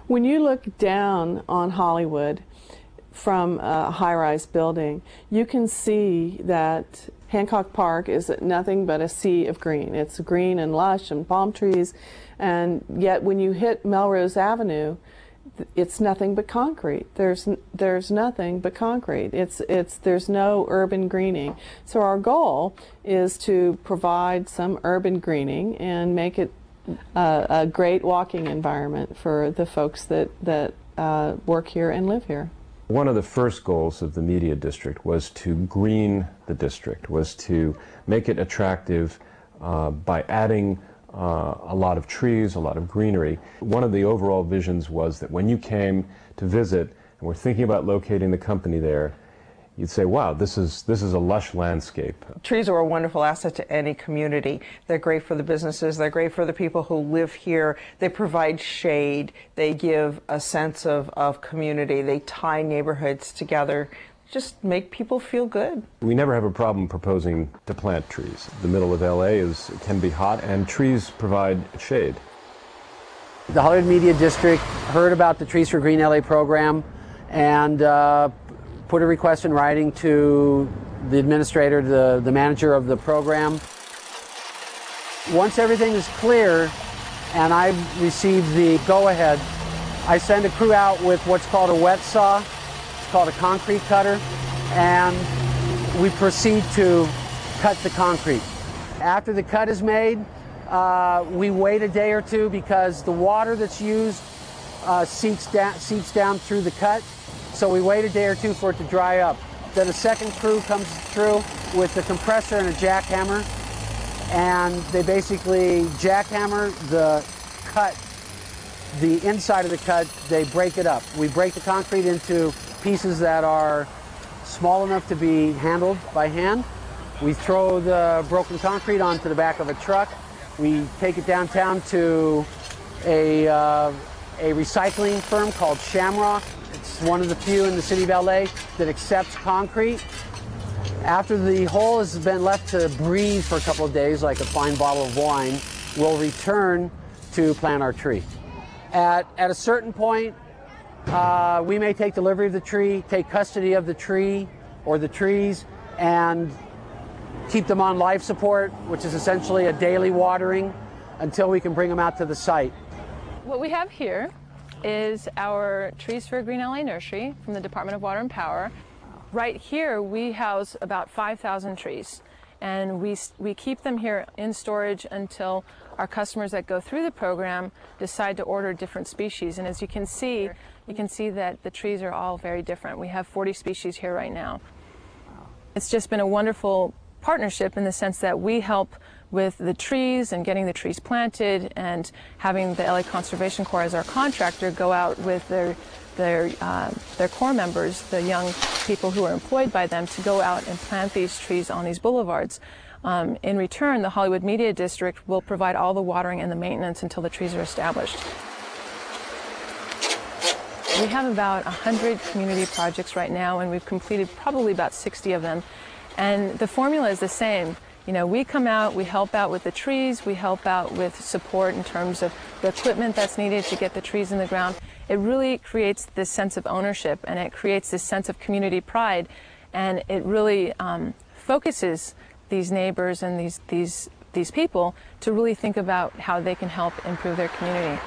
When you look down on Hollywood from a high-rise building, you can see that Hancock Park is nothing but a sea of green. It's green and lush and palm trees, and yet when you hit Melrose Avenue, it's nothing but concrete. There's nothing but concrete. There's no urban greening. So our goal is to provide some urban greening and make it a great walking environment for the folks that work here and live here. One of the first goals of the Media District was to green the district, was to make it attractive by adding a lot of trees, a lot of greenery. One of the overall visions was that when you came to visit and were thinking about locating the company there, you'd say, wow, this is a lush landscape. Trees are a wonderful asset to any community. They're great for the businesses, they're great for the people who live here. They provide shade, they give a sense of community, they tie neighborhoods together, just make people feel good. We never have a problem proposing to plant trees. The middle of LA can be hot, and trees provide shade. The Hollywood Media District heard about the Trees for Green LA program and put a request in writing to the administrator, the manager of the program. Once everything is clear and I receive the go-ahead, I send a crew out with what's called a wet saw. It's called a concrete cutter, and we proceed to cut the concrete. After the cut is made, we wait a day or two because the water that's used seeps down through the cut. So we wait a day or two for it to dry up. Then a second crew comes through with the compressor and a jackhammer, and they basically jackhammer the cut, the inside of the cut, they break it up. We break the concrete into pieces that are small enough to be handled by hand. We throw the broken concrete onto the back of a truck. We take it downtown to a recycling firm called Shamrock. It's one of the few in the city of LA that accepts concrete. After the hole has been left to breathe for a couple of days, like a fine bottle of wine, we'll return to plant our tree. At a certain point, we may take delivery of the tree, take custody of the tree or the trees, and keep them on life support, which is essentially a daily watering, until we can bring them out to the site. What we have here is our Trees for Green LA nursery from the Department of Water and Power. Right here we house about 5,000 trees, and we keep them here in storage until our customers that go through the program decide to order different species. And as you can see that the trees are all very different. We have 40 species here right now. It's just been a wonderful partnership in the sense that we help with the trees and getting the trees planted, and having the LA Conservation Corps as our contractor go out with their Corps members, the young people who are employed by them, to go out and plant these trees on these boulevards. In return, the Hollywood Media District will provide all the watering and the maintenance until the trees are established. We have about 100 community projects right now, and we've completed probably about 60 of them. And the formula is the same. You know, we come out, we help out with the trees, we help out with support in terms of the equipment that's needed to get the trees in the ground. It really creates this sense of ownership, and it creates this sense of community pride, and it really focuses these neighbors and these people to really think about how they can help improve their community.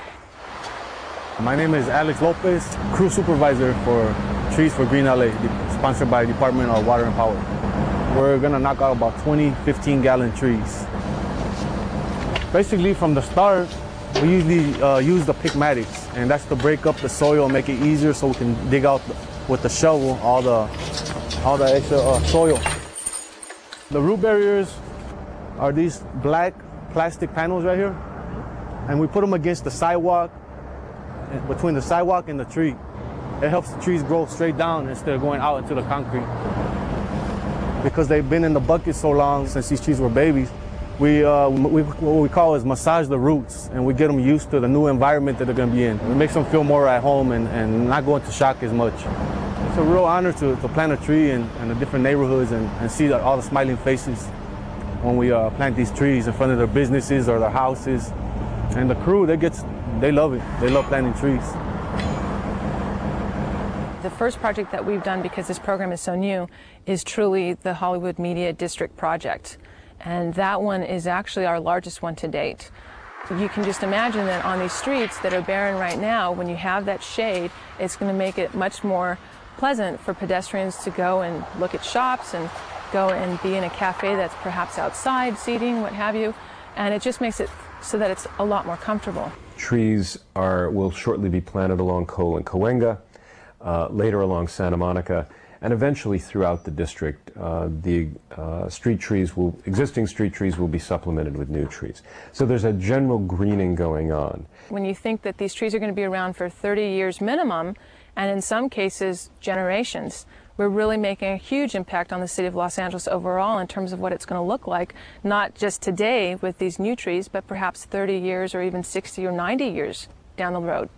My name is Alex Lopez, crew supervisor for Trees for Green LA, sponsored by Department of Water and Power. We're gonna knock out about 20 15-gallon trees. Basically, from the start, we usually use the Picmatics, and that's to break up the soil and make it easier so we can dig out with the shovel all the extra soil. The root barriers are these black plastic panels right here, and we put them against the sidewalk, between the sidewalk and the tree. It helps the trees grow straight down instead of going out into the concrete. Because they've been in the bucket so long, since these trees were babies, what we call is massage the roots, and we get them used to the new environment that they're going to be in. It makes them feel more at home and not go into shock as much. It's a real honor to plant a tree in the different neighborhoods and see all the smiling faces when we plant these trees in front of their businesses or their houses. And the crew, they love it. They love planting trees. The first project that we've done, because this program is so new, is truly the Hollywood Media District project. And that one is actually our largest one to date. You can just imagine that on these streets that are barren right now, when you have that shade, it's going to make it much more pleasant for pedestrians to go and look at shops and go and be in a cafe that's perhaps outside seating, what have you. And it just makes it so that it's a lot more comfortable. Trees will shortly be planted along Cole and Cahuenga, later along Santa Monica, and eventually throughout the district. The existing street trees will be supplemented with new trees. So there's a general greening going on. When you think that these trees are going to be around for 30 years minimum, and in some cases generations, we're really making a huge impact on the city of Los Angeles overall in terms of what it's going to look like, not just today with these new trees, but perhaps 30 years or even 60 or 90 years down the road.